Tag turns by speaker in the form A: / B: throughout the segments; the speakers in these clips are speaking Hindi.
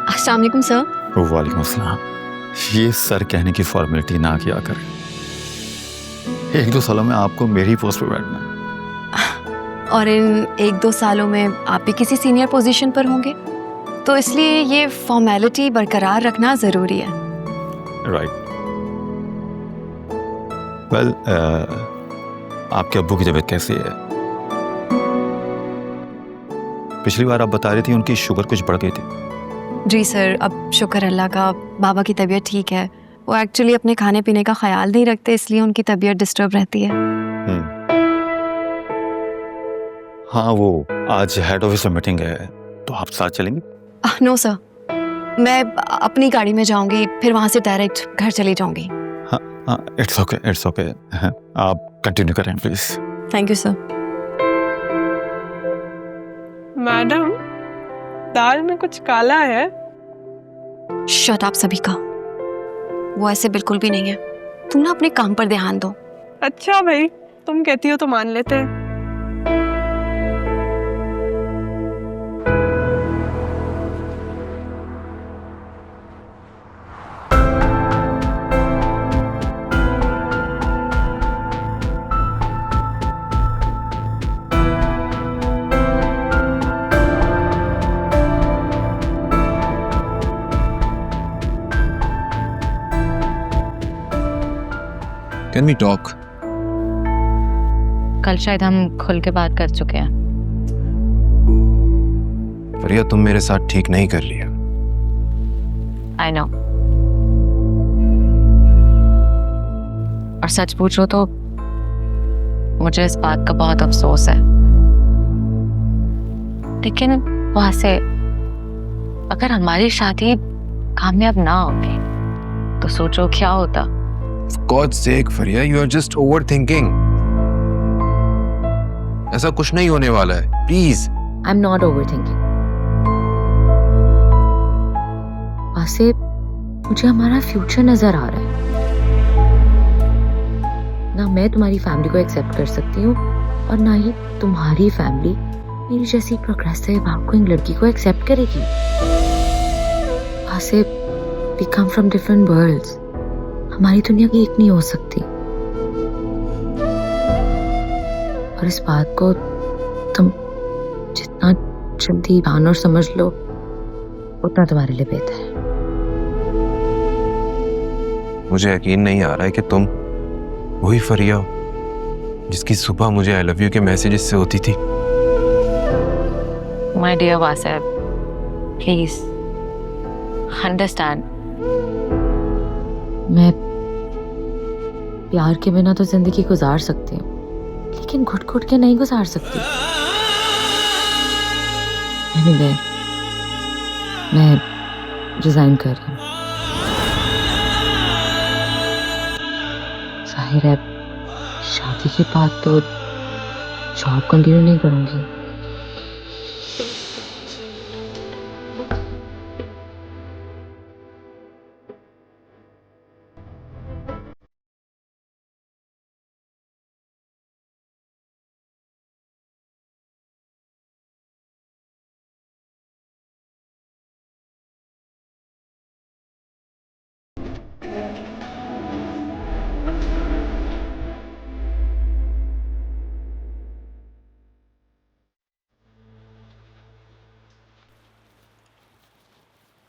A: अस्सलाम वालेकुम सर।
B: वालेकुम अस्सलाम। ये सर कहने की फॉर्मेलिटी ना किया करें। 1-2 सालों में आपको मेरी पोस्ट पर बैठना है।
A: और इन 1-2 सालों में आप भी किसी सीनियर पोजीशन पर होंगे, तो इसलिए ये फॉर्मेलिटी बरकरार रखना ज़रूरी है।
B: राइट। वेल, आपके अब्बू की तबीयत कैसी है? पिछली बार आप बता रही थी उनकी शुगर कुछ बढ़ गई थी।
A: जी सर, अब शुक्र अल्लाह का बाबा की तबीयत ठीक है। वो एक्चुअली अपने खाने पीने का ख्याल नहीं रखते, इसलिए उनकी तबीयत डिस्टर्ब रहती है।
B: हाँ, वो आज हेड ऑफिस में मीटिंग है, तो आप साथ चलेंगे?
A: नो सर, मैं अपनी गाड़ी में जाऊंगी, फिर वहां से डायरेक्ट घर चली जाऊंगी।
B: हाँ, इट्स ओके। आप कंटिन्यू करें please.
A: Thank you sir.
C: Madam, दाल में कुछ काला है।
A: शट अप सभी का, वो ऐसे बिल्कुल भी नहीं है। तुम ना अपने काम पर ध्यान दो।
C: अच्छा भाई, तुम कहती हो तो मान लेते हैं।
D: Can we talk?
E: कल शायद हम खुल के बात कर चुके हैं।
D: फरिया, तुम मेरे साथ ठीक नहीं कर रही हो।
E: I know। और सच पूछो तो मुझे इस बात का बहुत अफसोस है, लेकिन वहां से अगर हमारी शादी कामयाब ना होती तो सोचो क्या होता।
D: For God's sake, Fariya, you are just overthinking. ऐसा कुछ नहीं होने वाला है, प्लीज।
E: I'm not overthinking। वहां से मुझे हमारा फ्यूचर नजर आ रहा है। ना मैं तुम्हारी फैमिली को एक्सेप्ट कर सकती हूँ और ना ही तुम्हारी फैमिली मेरी जैसी प्रोग्रेसिव आउटगोइंग लड़की को एक्सेप्ट करेगी। वहां से we come from different worlds। हमारी दुनिया की एक नहीं हो सकती। और इस बात को तुम जितना जल्दी जान और समझ लो उतना तुम्हारे लिए बेहतर है।
D: मुझे यकीन नहीं आ रहा है कि तुम वही फरिया हो जिसकी सुबह मुझे आई लव यू के मैसेजेस से होती थी।
E: My dear Wasif, please understand। मैं प्यार के बिना तो जिंदगी गुजार सकती हूँ, लेकिन घुट घुट के नहीं गुजार सकती। Anyway, मैं रिजाइन कर रही हूँ। जाहिर है शादी के बाद तो जॉब कंटिन्यू नहीं करूंगी।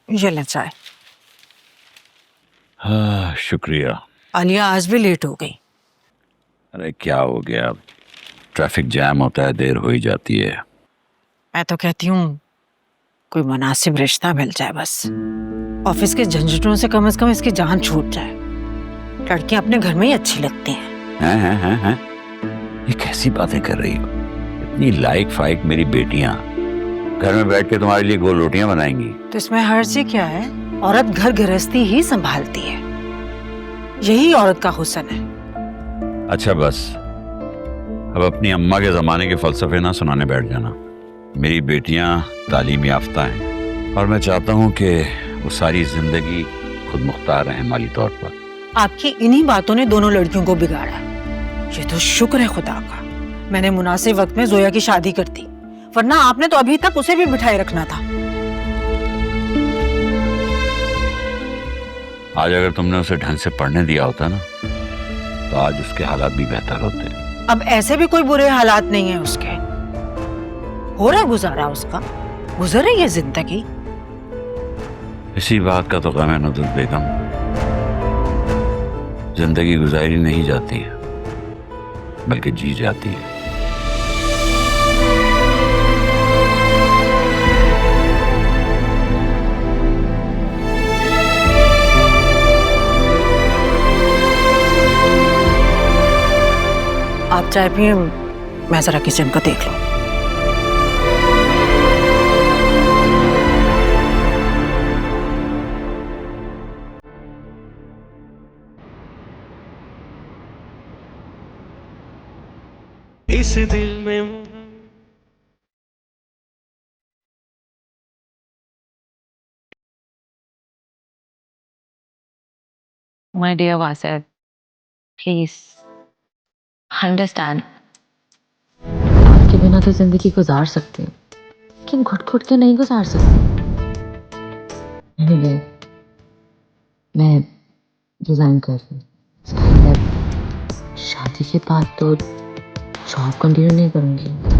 F: ये ले चाय।
G: हाँ, शुक्रिया।
F: आलिया आज भी लेट हो गई।
G: अरे क्या हो गया, ट्रैफिक जैम होता है, देर हो ही जाती है।
F: मैं तो कहती हूँ कोई मुनासिब रिश्ता मिल जाए बस। ऑफिस के झंझटों से कम इसकी जान छूट जाए। लड़कियां अपने घर में ही अच्छी लगती हैं।
G: हैं? ये कैसी बातें कर रही हो? इतनी लाइक फाइक मेरी बेटियां घर में बैठ के तुम्हारे लिए गोल रोटियां बनाएंगी।
F: तो इसमें हर्ज ही क्या है? औरत घर गृहस्थी ही संभालती है, यही औरत का हुस्न है।
G: अच्छा बस, अब अपनी अम्मा के जमाने के फलसफे ना सुनाने बैठ जाना। मेरी बेटियां तालीम याफ्ता हैं और मैं चाहता हूं कि वो सारी जिंदगी खुद मुख्तार रहें माली तौर पर।
F: आपकी इन्हीं बातों ने दोनों लड़कियों को बिगाड़ा। ये तो शुक्र है खुदा का मैंने मुनासिब वक्त में जोया की शादी कर दी, वरना आपने तो अभी तक उसे भी बिठाए रखना था।
G: आज अगर तुमने उसे ढंग से पढ़ने दिया होता ना तो आज उसके हालात भी बेहतर होते।
F: अब ऐसे भी कोई बुरे हालात नहीं है उसके, हो रहा गुजारा उसका, गुजर रही है जिंदगी।
G: इसी बात का तो गम है नुदरत बेगम, जिंदगी गुजारी नहीं जाती है बल्कि जी जाती है।
F: आप चाय पिए, मैं जरा किचन को देख लूं।
H: इस दिल में
E: My dear Vasif, please understand. आपके बिना तो जिंदगी गुजार सकते हो, लेकिन घुट घुट के नहीं गुजार सकते। Anyway, मैं रिजाइन कर रही हूँ। शादी के बाद तो जॉब कंटिन्यू नहीं करूँगी।